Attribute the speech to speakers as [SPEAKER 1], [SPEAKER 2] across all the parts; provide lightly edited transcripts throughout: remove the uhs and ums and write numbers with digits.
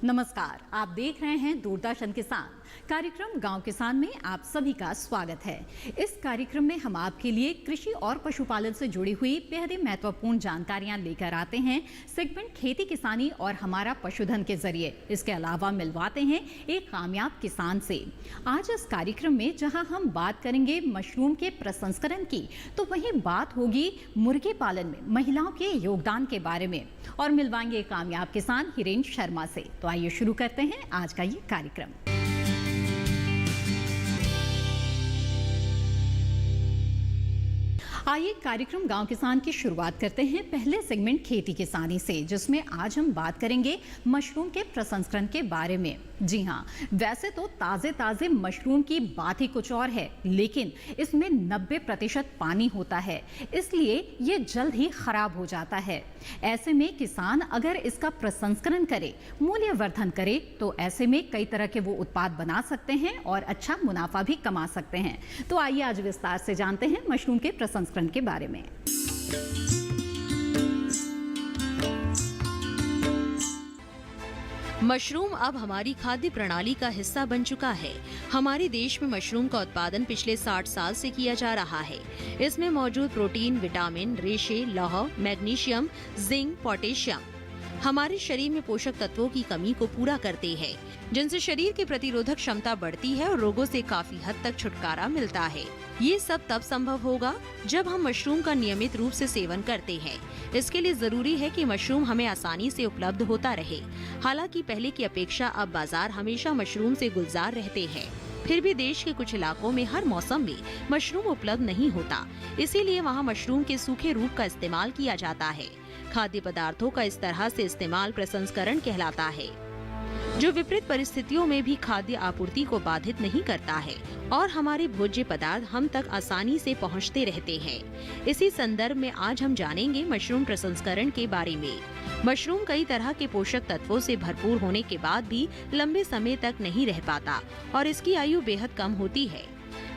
[SPEAKER 1] नमस्कार, आप देख रहे हैं दूरदर्शन किसान। कार्यक्रम गांव किसान में आप सभी का स्वागत है। इस कार्यक्रम में हम आपके लिए कृषि और पशुपालन से जुड़ी हुई बेहद ही महत्वपूर्ण जानकारियां लेकर आते हैं सेगमेंट खेती किसानी और हमारा पशुधन के जरिए। इसके अलावा मिलवाते हैं एक कामयाब किसान से। आज इस कार्यक्रम में जहां हम बात करेंगे मशरूम के प्रसंस्करण की, तो वहीं बात होगी मुर्गी पालन में महिलाओं के योगदान के बारे में और मिलवाएंगे एक कामयाब किसान हिरेन शर्मा से। तो आइए शुरू करते हैं आज का ये कार्यक्रम। आइए कार्यक्रम गांव किसान की शुरुआत करते हैं पहले सेगमेंट खेती किसानी से, जिसमें आज हम बात करेंगे मशरूम के प्रसंस्करण के बारे में। जी हाँ, वैसे तो ताजे मशरूम की बात ही कुछ और है, लेकिन इसमें 90% पानी होता है, इसलिए ये जल्द ही खराब हो जाता है। ऐसे में किसान अगर इसका प्रसंस्करण करे, मूल्यवर्धन करे, तो ऐसे में कई तरह के वो उत्पाद बना सकते हैं और अच्छा मुनाफा भी कमा सकते हैं। तो आइए आज विस्तार से जानते हैं मशरूम के प्रसंस्करण के बारे में।
[SPEAKER 2] मशरूम अब हमारी खाद्य प्रणाली का हिस्सा बन चुका है। हमारे देश में मशरूम का उत्पादन पिछले 60 साल से किया जा रहा है। इसमें मौजूद प्रोटीन, विटामिन, रेशे, लौह, मैग्नीशियम, जिंक, पोटेशियम हमारे शरीर में पोषक तत्वों की कमी को पूरा करते हैं, जिनसे शरीर की प्रतिरोधक क्षमता बढ़ती है और रोगों से काफी हद तक छुटकारा मिलता है। ये सब तब संभव होगा जब हम मशरूम का नियमित रूप से सेवन करते हैं। इसके लिए जरूरी है कि मशरूम हमें आसानी से उपलब्ध होता रहे। हालांकि पहले की अपेक्षा अब बाजार हमेशा मशरूम से गुलजार रहते हैं। फिर भी देश के कुछ इलाकों में हर मौसम में मशरूम उपलब्ध नहीं होता, इसीलिए वहाँ मशरूम के सूखे रूप का इस्तेमाल किया जाता है। खाद्य पदार्थों का इस तरह से इस्तेमाल प्रसंस्करण कहलाता है, जो विपरीत परिस्थितियों में भी खाद्य आपूर्ति को बाधित नहीं करता है और हमारे भोज्य पदार्थ हम तक आसानी से पहुंचते रहते हैं। इसी संदर्भ में आज हम जानेंगे मशरूम प्रसंस्करण के बारे में। मशरूम कई तरह के पोषक तत्वों से भरपूर होने के बाद भी लंबे समय तक नहीं रह पाता और इसकी आयु बेहद कम होती है,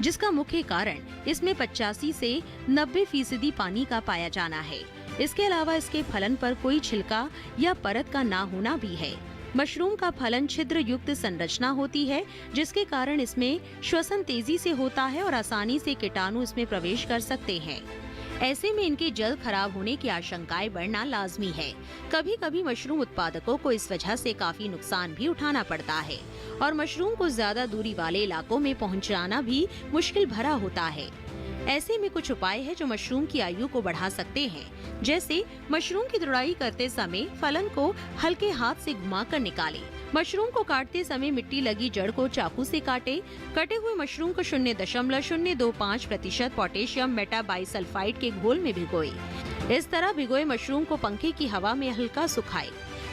[SPEAKER 2] जिसका मुख्य कारण इसमें 85 से 90% पानी का पाया जाना है। इसके अलावा इसके फलन पर कोई छिलका या परत का ना होना भी है। मशरूम का फलन छिद्र युक्त संरचना होती है, जिसके कारण इसमें श्वसन तेजी से होता है और आसानी से कीटाणु इसमें प्रवेश कर सकते हैं। ऐसे में इनके जल्द खराब होने की आशंकाएं बढ़ना लाजमी है। कभी कभी मशरूम उत्पादकों को इस वजह से काफी नुकसान भी उठाना पड़ता है और मशरूम को ज्यादा दूरी वाले इलाकों में पहुंचाना भी मुश्किल भरा होता है। ऐसे में कुछ उपाय है जो मशरूम की आयु को बढ़ा सकते हैं, जैसे मशरूम की तुड़ाई करते समय फलन को हल्के हाथ से घुमाकर निकालें। मशरूम को काटते समय मिट्टी लगी जड़ को चाकू से काटें। कटे हुए मशरूम को 0.025% पोटेशियम मेटाबाइसल्फाइड के घोल में भिगोएं। इस तरह भिगोए मशरूम को पंखे की हवा में हल्का सुखाएं।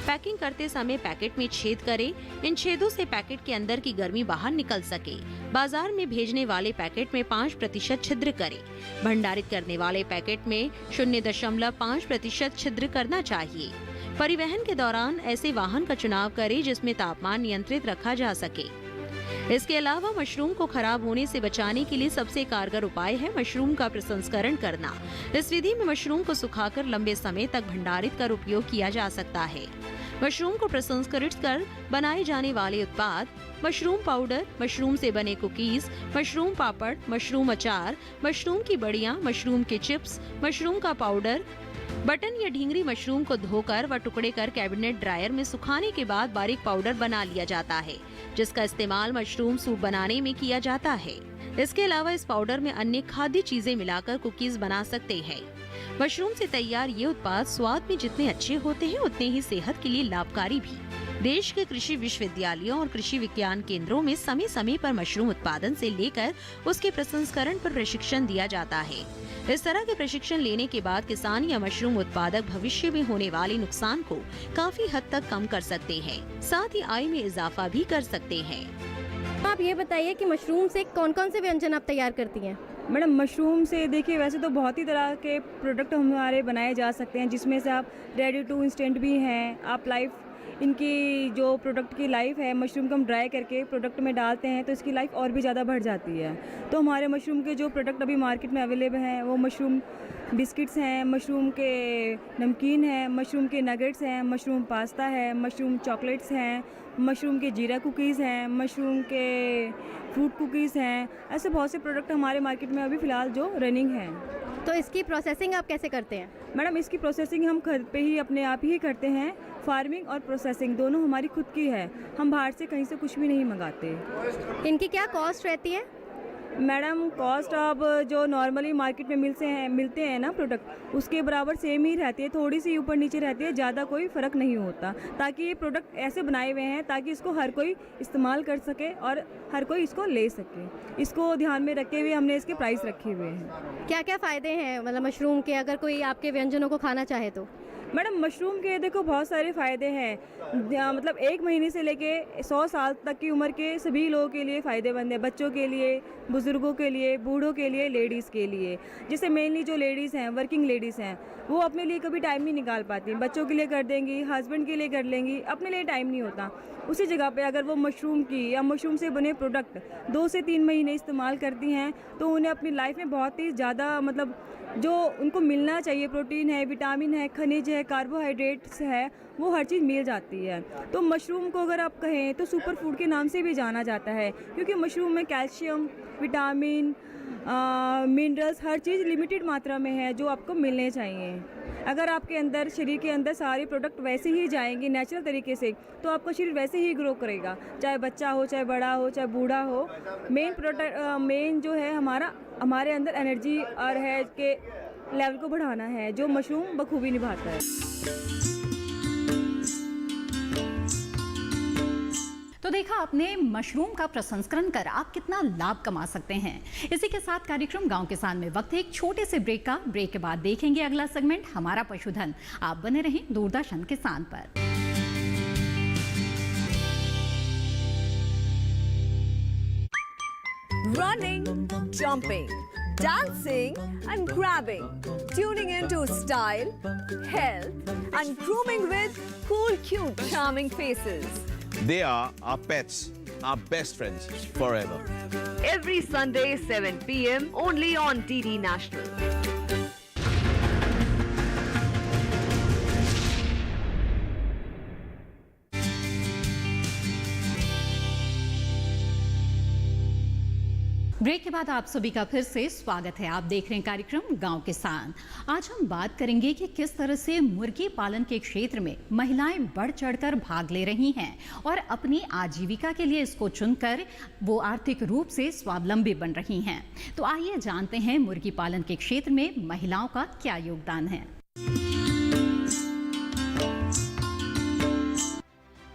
[SPEAKER 2] पैकिंग करते समय पैकेट में छेद करें। इन छेदों से पैकेट के अंदर की गर्मी बाहर निकल सके। बाजार में भेजने वाले पैकेट में 5% छिद्र करें। भंडारित करने वाले पैकेट में 0.5% छिद्र करना चाहिए। परिवहन के दौरान ऐसे वाहन का चुनाव करें जिसमें तापमान नियंत्रित रखा जा सके। इसके अलावा मशरूम को खराब होने से बचाने के लिए सबसे कारगर उपाय है मशरूम का प्रसंस्करण करना। इस विधि में मशरूम को सुखाकर लंबे समय तक भंडारित कर उपयोग किया जा सकता है। मशरूम को प्रसंस्करित कर बनाए जाने वाले उत्पाद मशरूम पाउडर, मशरूम से बने कुकीज, मशरूम पापड़, मशरूम अचार, मशरूम की बड़ियां, मशरूम के चिप्स, मशरूम का पाउडर, बटन या ढींगरी मशरूम को धोकर व टुकड़े कर कैबिनेट ड्रायर में सुखाने के बाद बारीक पाउडर बना लिया जाता है, जिसका इस्तेमाल मशरूम सूप बनाने में किया जाता है। इसके अलावा इस पाउडर में अन्य खाद्य चीजें मिलाकर कुकीज बना सकते हैं। मशरूम से तैयार ये उत्पाद स्वाद में जितने अच्छे होते हैं, उतने ही सेहत के लिए लाभकारी भी। देश के कृषि विश्वविद्यालयों और कृषि विज्ञान केंद्रों में समय समय पर मशरूम उत्पादन से लेकर उसके प्रसंस्करण पर प्रशिक्षण दिया जाता है। इस तरह के प्रशिक्षण लेने के बाद किसान या मशरूम उत्पादक भविष्य में होने वाले नुकसान को काफी हद तक कम कर सकते हैं, साथ ही आय में इजाफा भी कर सकते हैं।
[SPEAKER 3] आप ये बताइए कि मशरूम से कौन कौन से व्यंजन आप तैयार करती हैं?
[SPEAKER 4] मैडम, मशरूम से देखिए वैसे तो बहुत ही तरह के प्रोडक्ट हमारे बनाए जा सकते हैं, जिसमें से आप रेडी टू इंस्टेंट भी हैं, आप लाइव इनकी जो प्रोडक्ट की लाइफ है, मशरूम को हम ड्राई करके प्रोडक्ट में डालते हैं तो इसकी लाइफ और भी ज़्यादा बढ़ जाती है। तो हमारे मशरूम के जो प्रोडक्ट अभी मार्केट में अवेलेबल हैं वो मशरूम बिस्किट्स हैं, मशरूम के नमकीन हैं, मशरूम के नगेट्स हैं, मशरूम पास्ता है, मशरूम चॉकलेट्स हैं, मशरूम के जीरा कुकीज़ हैं, मशरूम के फ्रूट कुकीज़ हैं। ऐसे बहुत से प्रोडक्ट हमारे मार्केट में अभी फ़िलहाल जो रनिंग हैं।
[SPEAKER 3] तो इसकी प्रोसेसिंग आप कैसे करते हैं?
[SPEAKER 4] मैडम, इसकी प्रोसेसिंग हम घर पे ही अपने आप ही करते हैं। फार्मिंग और प्रोसेसिंग दोनों हमारी खुद की है, हम बाहर से कहीं से कुछ भी नहीं मंगाते।
[SPEAKER 3] इनकी क्या कॉस्ट रहती है?
[SPEAKER 4] मैडम, कॉस्ट अब जो नॉर्मली मार्केट में मिलते हैं ना प्रोडक्ट, उसके बराबर सेम ही रहती है, थोड़ी सी ऊपर नीचे रहती है, ज़्यादा कोई फ़र्क नहीं होता। ताकि ये प्रोडक्ट ऐसे बनाए हुए हैं ताकि इसको हर कोई इस्तेमाल कर सके और हर कोई इसको ले सके। इसको ध्यान में रखे हुए हमने इसके प्राइस रखे हुए हैं।
[SPEAKER 3] क्या क्या फ़ायदे हैं मतलब मशरूम के, अगर कोई आपके व्यंजनों को खाना चाहे तो?
[SPEAKER 4] मैडम, मशरूम के देखो बहुत सारे फ़ायदे हैं। मतलब 1 महीने से लेके 100 साल तक की उम्र के सभी लोगों के लिए फ़ायदेमंद है। बच्चों के लिए, बुज़ुर्गों के लिए, बूढ़ों के लिए, लेडीज़ के लिए। जैसे मेनली जो लेडीज़ हैं, वर्किंग लेडीज़ हैं, वो अपने लिए कभी टाइम नहीं निकाल पाती। बच्चों के लिए कर देंगी, हस्बैंड के लिए कर लेंगी, अपने लिए टाइम नहीं होता। उसी जगह पे अगर वो मशरूम की या मशरूम से बने प्रोडक्ट 2 से 3 महीने इस्तेमाल करती हैं तो उन्हें अपनी लाइफ में बहुत ही ज़्यादा मतलब जो उनको मिलना चाहिए, प्रोटीन है, विटामिन है, खनिज है, कार्बोहाइड्रेट्स है, वो हर चीज़ मिल जाती है। तो मशरूम को अगर आप कहें तो सुपर फूड के नाम से भी जाना जाता है, क्योंकि मशरूम में कैल्शियम, विटामिन, मिनरल्स हर चीज़ लिमिटेड मात्रा में है जो आपको मिलने चाहिए। अगर आपके अंदर, शरीर के अंदर सारे प्रोडक्ट वैसे ही जाएंगे नेचुरल तरीके से, तो आपका शरीर वैसे ही ग्रो करेगा, चाहे बच्चा हो, चाहे बड़ा हो, चाहे बूढ़ा हो। मेन जो है हमारे अंदर एनर्जी और है के लेवल को बढ़ाना है, जो मशरूम बखूबी निभाता है।
[SPEAKER 1] तो देखा आपने मशरूम का प्रसंस्करण कर आप कितना लाभ कमा सकते हैं। इसी के साथ कार्यक्रम गांव किसान में वक्त है एक छोटे से ब्रेक का। ब्रेक के बाद देखेंगे अगला सेगमेंट, हमारा पशुधन। आप बने रहें दूरदर्शन किसान पर।
[SPEAKER 5] Running, jumping, dancing and grabbing, tuning into style, health and grooming with cool, cute, charming faces.
[SPEAKER 6] They are our pets, our best friends forever.
[SPEAKER 5] Every Sunday 7 p.m. only on DD National.
[SPEAKER 1] Break के बाद आप सभी का फिर से स्वागत है। आप देख रहे हैं कार्यक्रम गांव किसान। आज हम बात करेंगे कि किस तरह से मुर्गी पालन के क्षेत्र में महिलाएं बढ़ चढ़कर भाग ले रही हैं और अपनी आजीविका के लिए इसको चुनकर वो आर्थिक रूप से स्वावलंबी बन रही हैं। तो आइए जानते हैं मुर्गी पालन के क्षेत्र में महिलाओं का क्या योगदान है।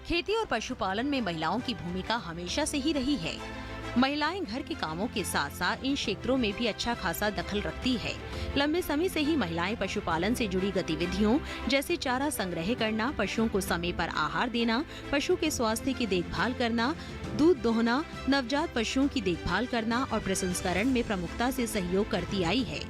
[SPEAKER 2] खेती और पशुपालन में महिलाओं की भूमिका हमेशा से ही रही है। महिलाएं घर के कामों के साथ साथ इन क्षेत्रों में भी अच्छा खासा दखल रखती है। लंबे समय से ही महिलाएं पशुपालन से जुड़ी गतिविधियों जैसे चारा संग्रह करना, पशुओं को समय पर आहार देना, पशु के स्वास्थ्य की देखभाल करना, दूध दोहना, नवजात पशुओं की देखभाल करना और प्रसंस्करण में प्रमुखता से सहयोग करती आई है।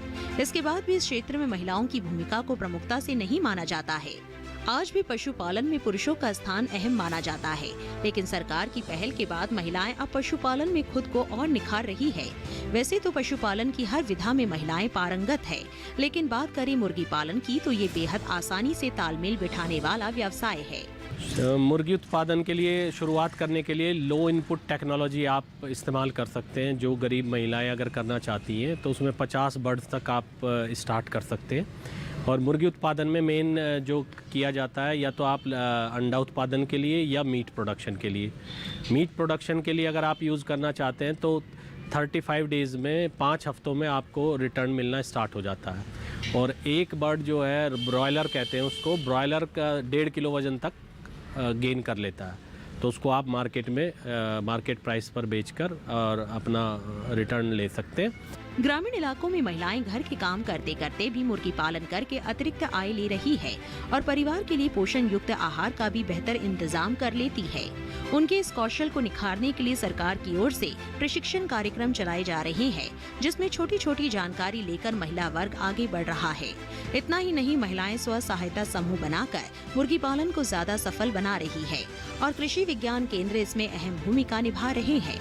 [SPEAKER 2] इसके बाद भी इस क्षेत्र में महिलाओं की भूमिका को प्रमुखता से नहीं माना जाता है। आज भी पशुपालन में पुरुषों का स्थान अहम माना जाता है, लेकिन सरकार की पहल के बाद महिलाएं अब पशुपालन में खुद को और निखार रही है। वैसे तो पशुपालन की हर विधा में महिलाएं पारंगत है, लेकिन बात करें मुर्गी पालन की तो ये बेहद आसानी से तालमेल बिठाने वाला व्यवसाय है।
[SPEAKER 7] मुर्गी उत्पादन के लिए शुरुआत करने के लिए लो इनपुट टेक्नोलॉजी आप इस्तेमाल कर सकते हैं। जो गरीब महिलाएं अगर करना चाहती हैं तो उसमें 50 बर्ड्स तक आप स्टार्ट कर सकते हैं। और मुर्गी उत्पादन में मेन जो किया जाता है, या तो आप अंडा उत्पादन के लिए या मीट प्रोडक्शन के लिए। मीट प्रोडक्शन के लिए अगर आप यूज़ करना चाहते हैं तो 35 डेज़ में 5 हफ्तों में आपको रिटर्न मिलना स्टार्ट हो जाता है। और एक बर्ड जो है ब्रॉयलर कहते हैं उसको, ब्रॉयलर का 1.5 किलो वज़न तक गेन कर लेता है। तो उसको आप मार्केट में मार्केट प्राइस पर बेचकर और अपना रिटर्न ले सकते हैं।
[SPEAKER 2] ग्रामीण इलाकों में महिलाएं घर के काम करते करते भी मुर्गी पालन करके अतिरिक्त आय ले रही है और परिवार के लिए पोषण युक्त आहार का भी बेहतर इंतजाम कर लेती है। उनके इस कौशल को निखारने के लिए सरकार की ओर से प्रशिक्षण कार्यक्रम चलाए जा रहे हैं, जिसमें छोटी छोटी जानकारी लेकर महिला वर्ग आगे बढ़ रहा है। इतना ही नहीं, महिलाएं स्व सहायता समूह बनाकर मुर्गी पालन को ज्यादा सफल बना रही है और कृषि विज्ञान केंद्र इसमें अहम भूमिका निभा रहे हैं।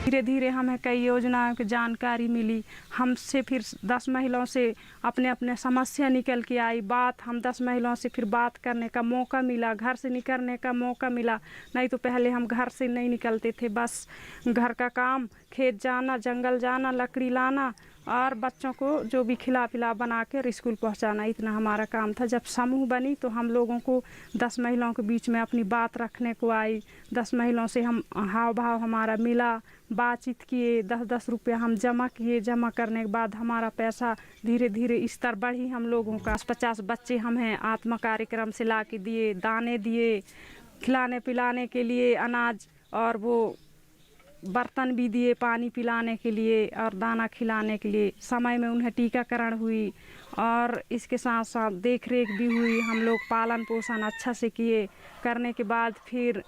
[SPEAKER 8] धीरे धीरे हमें कई योजनाओं की जानकारी मिली। हमसे फिर 10 महिलाओं से अपने अपने समस्या निकल के आई। हम 10 महिलाओं से फिर बात करने का मौका मिला, घर से निकलने का मौका मिला। नहीं तो पहले हम घर से नहीं निकलते थे, बस घर का काम, खेत जाना, जंगल जाना, लकड़ी लाना और बच्चों को जो भी खिला पिला बना कर स्कूल पहुंचाना, इतना हमारा काम था। जब समूह बनी तो हम लोगों को 10 महिलाओं के बीच में अपनी बात रखने को आई। 10 महिलाओं से हम हाव भाव हमारा मिला, बातचीत किए, 10-10 रुपया हम जमा किए। जमा करने के बाद हमारा पैसा धीरे धीरे स्तर बढ़ी। हम लोगों का 50 बच्चे हम हैं आत्मा कार्यक्रम से ला के दिए, दाने दिए, खिलाने पिलाने के लिए अनाज, और वो बर्तन भी दिए पानी पिलाने के लिए और दाना खिलाने के लिए। समय में उन्हें टीकाकरण हुई और इसके साथ साथ देख रेख भी हुई। हम लोग पालन पोषण अच्छा से किए। करने के बाद फिर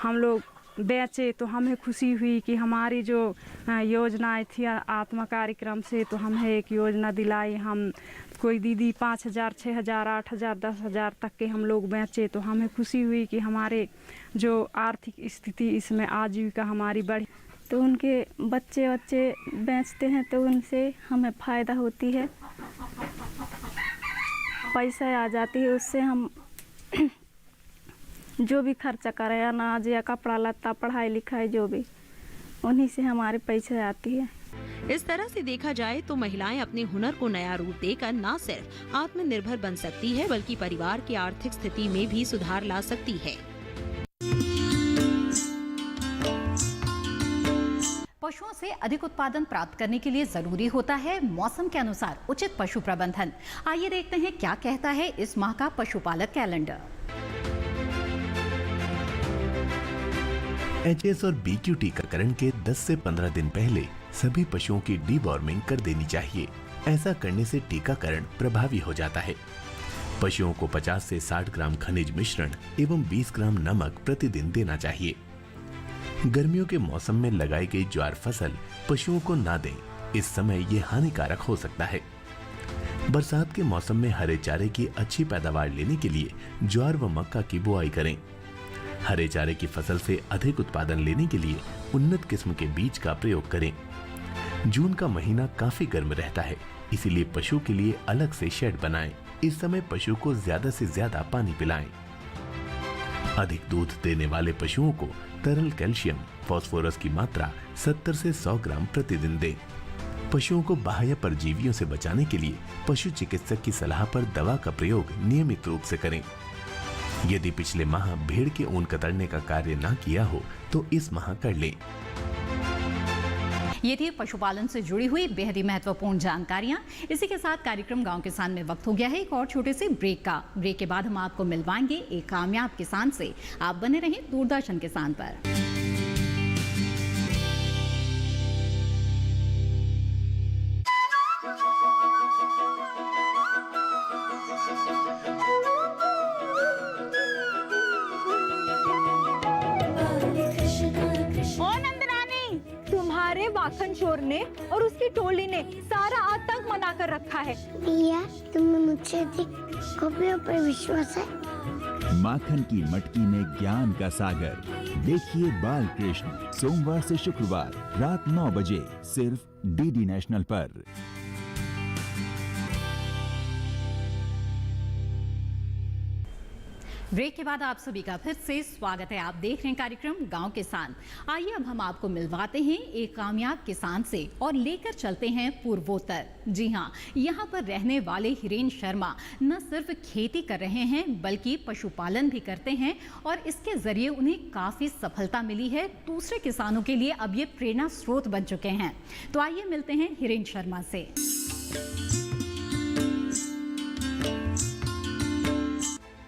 [SPEAKER 8] हम लोग बेचे तो हमें खुशी हुई कि हमारी जो योजनाएं थी आत्मा कार्यक्रम से, तो हमें एक योजना दिलाई। हम कोई दीदी 5,000, 6,000, 8,000, 10,000 तक के हम लोग बेचे, तो हमें खुशी हुई कि हमारे जो आर्थिक स्थिति इसमें आजीविका हमारी बढ़ी।
[SPEAKER 9] तो उनके बच्चे बेचते हैं तो उनसे हमें फ़ायदा होती है, पैसा आ जाती है। उससे हम जो भी खर्चा करें, अनाज या कपड़ा लत्ता, पढ़ाई लिखाई, जो भी, उन्हीं से हमारे पैसे आती है।
[SPEAKER 2] इस तरह से देखा जाए तो महिलाएं अपने हुनर को नया रूप देकर न सिर्फ आत्मनिर्भर बन सकती है, बल्कि परिवार की आर्थिक स्थिति में भी सुधार ला सकती है।
[SPEAKER 1] पशुओं से अधिक उत्पादन प्राप्त करने के लिए जरूरी होता है मौसम के अनुसार उचित पशु प्रबंधन। आइए देखते हैं क्या कहता है इस माह का पशुपालक कैलेंडर।
[SPEAKER 10] HS और BQ टीकाकरण के 10 से 15 दिन पहले सभी पशुओं की डीवॉर्मिंग कर देनी चाहिए। ऐसा करने से टीकाकरण प्रभावी हो जाता है। पशुओं को 50 से 60 ग्राम खनिज मिश्रण एवं 20 ग्राम नमक प्रतिदिन देना चाहिए। गर्मियों के मौसम में लगाई गई ज्वार फसल पशुओं को ना दें, इस समय ये हानिकारक हो सकता है। बरसात के मौसम में हरे चारे की अच्छी पैदावार लेने के लिए ज्वार व मक्का की बुआई करें। हरे चारे की फसल से अधिक उत्पादन लेने के लिए उन्नत किस्म के बीज का प्रयोग करें। जून का महीना काफी गर्म रहता है, इसीलिए पशु के लिए अलग से शेड बनाएं। इस समय पशु को ज्यादा से ज्यादा पानी पिलाएं। अधिक दूध देने वाले पशुओं को तरल कैल्शियम, फास्फोरस की मात्रा 70 से 100 ग्राम प्रतिदिन दें। पशुओं को बाह्य परजीवियों से बचाने के लिए पशु चिकित्सक की सलाह पर दवा का प्रयोग नियमित रूप से करें। यदि पिछले माह भेड़ के ऊन कतरने का कार्य ना किया हो तो इस माह कर लें।
[SPEAKER 1] ये थी पशुपालन से जुड़ी हुई बेहद ही महत्वपूर्ण जानकारियां। इसी के साथ कार्यक्रम गांव किसान में वक्त हो गया है एक और छोटे से ब्रेक का। ब्रेक के बाद हम आपको मिलवाएंगे एक कामयाब किसान से। आप बने रहें दूरदर्शन किसान पर।
[SPEAKER 4] माखन चोर ने और उसकी टोली ने सारा आतंक मना कर रखा है।
[SPEAKER 11] भैया, तुम्हें मुझसे अधिक कॉपियों पर विश्वास है?
[SPEAKER 12] माखन की मटकी में ज्ञान का सागर। देखिए बाल कृष्ण सोमवार से शुक्रवार रात 9 बजे सिर्फ DD नेशनल पर।
[SPEAKER 1] ब्रेक के बाद आप सभी का फिर से स्वागत है। आप देख रहे हैं कार्यक्रम गांव किसान। आइए अब हम आपको मिलवाते हैं एक कामयाब किसान से और लेकर चलते हैं पूर्वोत्तर। जी हां, यहां पर रहने वाले हिरेन शर्मा न सिर्फ खेती कर रहे हैं बल्कि पशुपालन भी करते हैं और इसके जरिए उन्हें काफी सफलता मिली है। दूसरे किसानों के लिए अब ये प्रेरणा स्रोत बन चुके हैं। तो आइए मिलते हैं हिरेन शर्मा से।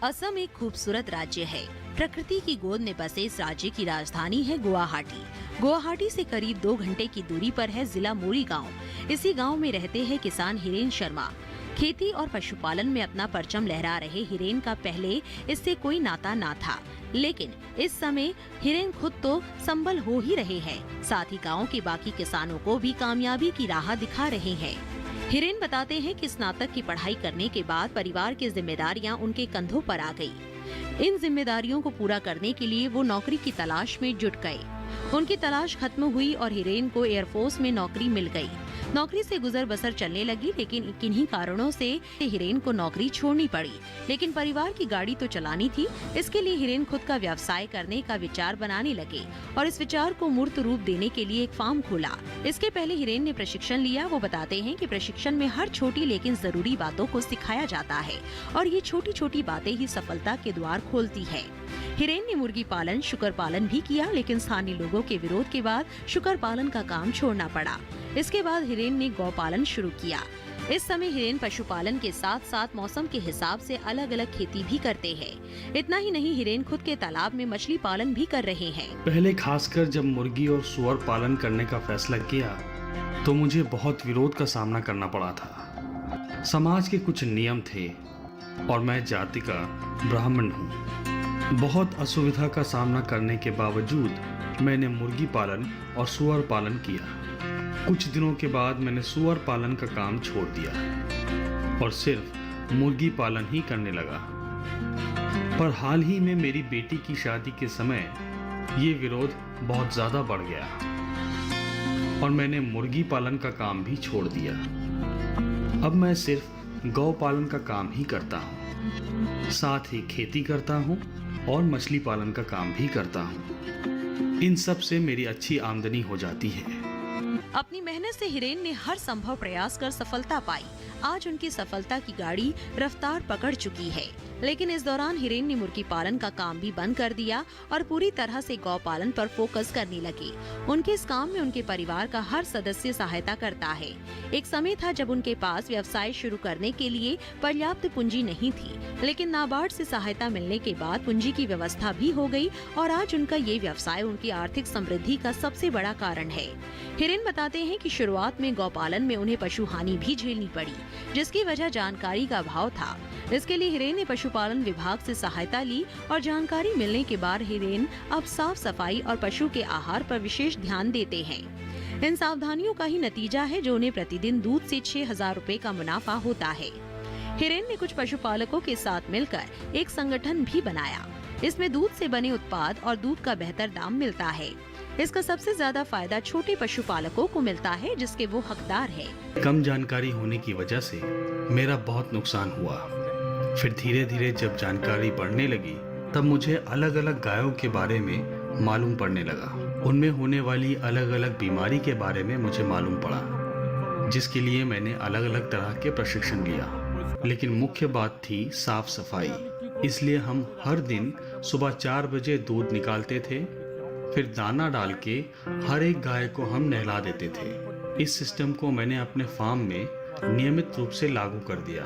[SPEAKER 2] असम एक खूबसूरत राज्य है। प्रकृति की गोद में बसे इस राज्य की राजधानी है गुवाहाटी। गुवाहाटी से करीब 2 घंटे की दूरी पर है जिला मोरी गांव। इसी गांव में रहते हैं किसान हिरेन शर्मा। खेती और पशुपालन में अपना परचम लहरा रहे हिरेन का पहले इससे कोई नाता ना था, लेकिन इस समय हिरेन खुद तो संबल हो ही रहे हैं, साथ ही गांव के बाकी किसानों को भी कामयाबी की राह दिखा रहे हैं। हिरेन बताते हैं कि स्नातक की पढ़ाई करने के बाद परिवार की जिम्मेदारियां उनके कंधों पर आ गई। इन जिम्मेदारियों को पूरा करने के लिए वो नौकरी की तलाश में जुट गए। उनकी तलाश खत्म हुई और हिरेन को एयरफोर्स में नौकरी मिल गई। नौकरी से गुजर बसर चलने लगी, लेकिन किन्हीं कारणों से हिरेन को नौकरी छोड़नी पड़ी। लेकिन परिवार की गाड़ी तो चलानी थी, इसके लिए हिरेन खुद का व्यवसाय करने का विचार बनाने लगे और इस विचार को मूर्त रूप देने के लिए एक फार्म खोला। इसके पहले हिरेन ने प्रशिक्षण लिया। वो बताते हैं कि प्रशिक्षण में हर छोटी लेकिन जरूरी बातों को सिखाया जाता है और ये छोटी छोटी बातें ही सफलता के द्वार खोलती है। हिरेन ने मुर्गी पालन, शुकर पालन भी किया, लेकिन स्थानीय लोगों के विरोध के बाद शुकर पालन का काम छोड़ना पड़ा। इसके बाद हिरेन ने गौ पालन शुरू किया। इस समय हिरेन पशुपालन के साथ साथ मौसम के हिसाब से अलग अलग खेती भी करते हैं। इतना ही नहीं, हिरेन खुद के तालाब में मछली पालन भी कर रहे हैं।
[SPEAKER 13] पहले खासकर जब मुर्गी और सुअर पालन करने का फैसला किया तो मुझे बहुत विरोध का सामना करना पड़ा था। समाज के कुछ नियम थे और मैं जाति का ब्राह्मण हूँ। बहुत असुविधा का सामना करने के बावजूद मैंने मुर्गी पालन और सुअर पालन किया। कुछ दिनों के बाद मैंने सुअर पालन का काम छोड़ दिया और सिर्फ मुर्गी पालन ही करने लगा। पर हाल ही में मेरी बेटी की शादी के समय ये विरोध बहुत ज्यादा बढ़ गया और मैंने मुर्गी पालन का काम भी छोड़ दिया। अब मैं सिर्फ गौ पालन का काम ही करता हूँ, साथ ही खेती करता हूँ और मछली पालन का काम भी करता हूँ। इन सब से मेरी अच्छी आमदनी हो जाती है।
[SPEAKER 2] अपनी मेहनत से हिरेन ने हर संभव प्रयास कर सफलता पाई। आज उनकी सफलता की गाड़ी रफ्तार पकड़ चुकी है, लेकिन इस दौरान हिरेन ने मुर्गी पालन का काम भी बंद कर दिया और पूरी तरह से गौ पालन पर फोकस करने लगे। उनके इस काम में उनके परिवार का हर सदस्य सहायता करता है। एक समय था जब उनके पास व्यवसाय शुरू करने के लिए पर्याप्त पूंजी नहीं थी, लेकिन नाबार्ड से सहायता मिलने के बाद पूंजी की व्यवस्था भी हो गई और आज उनका ये व्यवसाय उनकी आर्थिक समृद्धि का सबसे बड़ा कारण है। हिरेन बताते हैं कि शुरुआत में गौपालन में उन्हें पशु हानि भी झेलनी पड़ी, जिसकी वजह जानकारी का अभाव था। इसके लिए हिरेन ने पशुपालन विभाग से सहायता ली और जानकारी मिलने के बाद हिरेन अब साफ सफाई और पशु के आहार पर विशेष ध्यान देते हैं। इन सावधानियों का ही नतीजा है जो उन्हें प्रतिदिन दूध से 6,000 रुपए का मुनाफा होता है। हिरेन ने कुछ पशुपालकों के साथ मिलकर एक संगठन भी बनाया। इसमें दूध से बने उत्पाद और दूध का बेहतर दाम मिलता है। इसका सबसे ज्यादा फायदा छोटे पशुपालकों को मिलता है, जिसके वो हकदार है।
[SPEAKER 13] कम जानकारी होने की वजह से मेरा बहुत नुकसान हुआ। फिर धीरे धीरे जब जानकारी बढ़ने लगी तब मुझे अलग अलग गायों के बारे में मालूम पड़ने लगा। उनमें होने वाली अलग अलग बीमारी के बारे में मुझे मालूम पड़ा, जिसके लिए मैंने अलग अलग तरह के प्रशिक्षण लिया। लेकिन मुख्य बात थी साफ सफाई। इसलिए हम हर दिन सुबह 4 बजे दूध निकालते थे, फिर दाना डाल के हर एक गाय को हम नहला देते थे। इस सिस्टम को मैंने अपने फार्म में नियमित रूप से लागू कर दिया,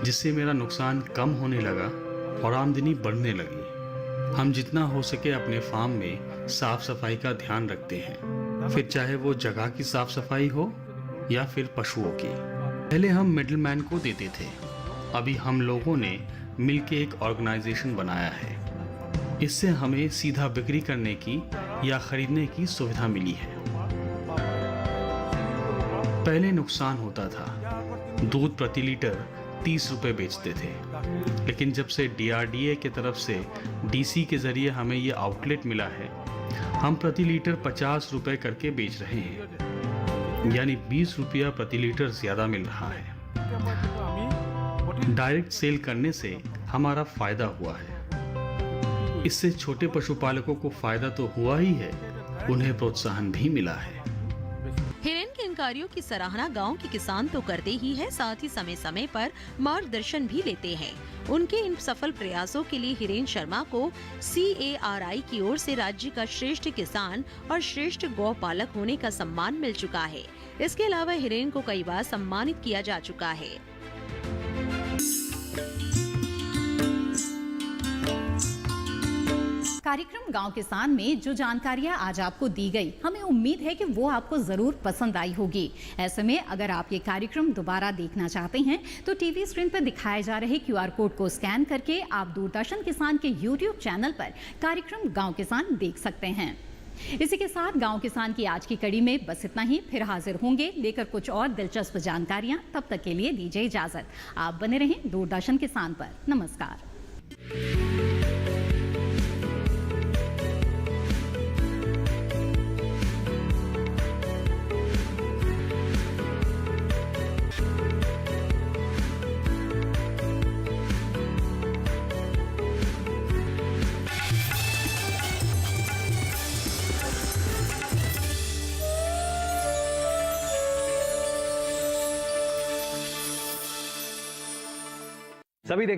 [SPEAKER 13] जिससे मेरा नुकसान कम होने लगा और आमदनी बढ़ने लगी। हम जितना हो सके अपने फार्म में साफ सफाई का ध्यान रखते हैं, फिर चाहे वो जगह की साफ सफाई हो या फिर पशुओं की। पहले हम मिडलमैन को देते थे, अभी हम लोगों ने मिलके एक ऑर्गेनाइजेशन बनाया है। इससे हमें सीधा बिक्री करने की या खरीदने की सुविधा मिली है। पहले नुकसान होता था, दूध प्रति लीटर 30 रुपए बेचते थे, लेकिन जब से DRDA की तरफ से DC के जरिए हमें ये आउटलेट मिला है, हम प्रति लीटर 50 रुपए करके बेच रहे हैं, यानी 20 रुपया प्रति लीटर ज्यादा मिल रहा है। डायरेक्ट सेल करने से हमारा फायदा हुआ है। इससे छोटे पशुपालकों को फायदा तो हुआ ही है, उन्हें प्रोत्साहन भी मिला है।
[SPEAKER 2] हिरेन के इन कार्यों की सराहना गांव के किसान तो करते ही है, साथ ही समय समय पर मार्गदर्शन भी लेते हैं। उनके इन सफल प्रयासों के लिए हिरेन शर्मा को CARI की ओर से राज्य का श्रेष्ठ किसान और श्रेष्ठ गौपालक होने का सम्मान मिल चुका है। इसके अलावा हिरेन को कई बार सम्मानित किया जा चुका है।
[SPEAKER 1] कार्यक्रम गांव किसान में जो जानकारियां आज आपको दी गई, हमें उम्मीद है कि वो आपको जरूर पसंद आई होगी। ऐसे में अगर आप ये कार्यक्रम दोबारा देखना चाहते हैं तो टीवी स्क्रीन पर दिखाए जा रहे QR कोड को स्कैन करके आप दूरदर्शन किसान के YouTube चैनल पर कार्यक्रम गांव किसान देख सकते हैं। इसी के साथ गांव किसान की आज की कड़ी में बस इतना ही। फिर हाजिर होंगे लेकर कुछ और दिलचस्प जानकारियां। तब तक के लिए दीजिए इजाजत। आप बने रहें दूरदर्शन किसान पर। नमस्कार।
[SPEAKER 14] सभी देखने